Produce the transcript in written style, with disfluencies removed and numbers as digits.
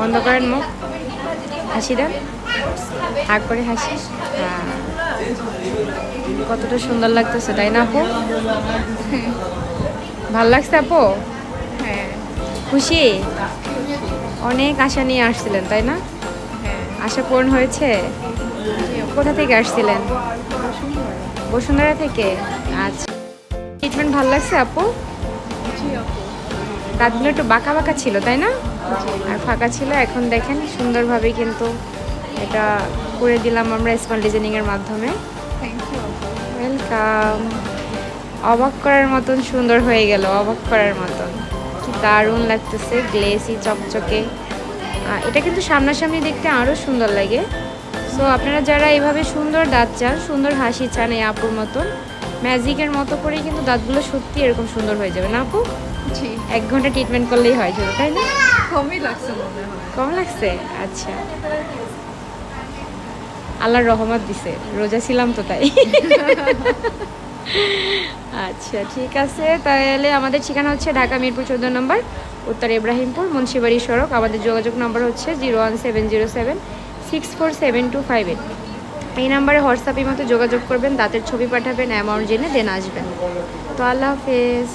বন্ধ করেন মুখ, হাসি দেন, হাঁ করে হাসি। হ্যাঁ, কতটা সুন্দর লাগতেছে তাই না আপু? ভাল লাগছে আপু? হ্যাঁ খুশি? অনেক আশা নিয়ে আসছিলেন তাই না? হ্যাঁ। আশা পূরণ হয়েছে? কোথা থেকে আসছিলেন? বসুন্ধরা থেকে। আচ্ছা, ট্রিটমেন্ট ভালো লাগছে আপু? জি আপু। দাঁতগুলো একটু বাঁকা বাঁকা ছিল তাই না, আর ফাঁকা ছিল। এখন দেখেন সুন্দরভাবে কিন্তু এটা করে দিলাম আমরা স্মাইল ডিজাইনিংয়ের মাধ্যমে। থ্যাংক ইউ আপু। ওয়েলকাম। অবাক করার মতন সুন্দর হয়ে গেল, অবাক করার মতন। কি দারুণ লাগতেছে, গ্লেসি চকচকে। এটা কিন্তু সামনাসামনি দেখতে আরও সুন্দর লাগে। সো আপনারা যারা এইভাবে সুন্দর দাঁত চান, সুন্দর হাসি চান এই আপুর মতন, ম্যাজিকের মতো করেই কিন্তু দাঁতগুলো সত্যি এরকম সুন্দর হয়ে যাবে না আপু? জি। 1 ঘন্টা ট্রিটমেন্ট করলেই হয় শুধু তাই না? কমই লাগছে মনে হয়। কম লাগছে? আচ্ছা, আল্লাহর রহমত দিছে, রোজা ছিলাম তো তাই। আচ্ছা ঠিক আছে, তাহলে আমাদের ঠিকানা হচ্ছে ঢাকা মিরপুর 14 নম্বর, উত্তর ইব্রাহিমপুর, মুন্সিবাড়ি সড়ক। আমাদের যোগাযোগ নম্বর হচ্ছে 01707 647258। এই নাম্বারে হোয়াটসঅ্যাপের মতো যোগাযোগ করবেন, দাঁতের ছবি পাঠাবেন, অ্যামাউন্ট জেনে দেন আসবেন। তো আল্লাহ হাফেজ।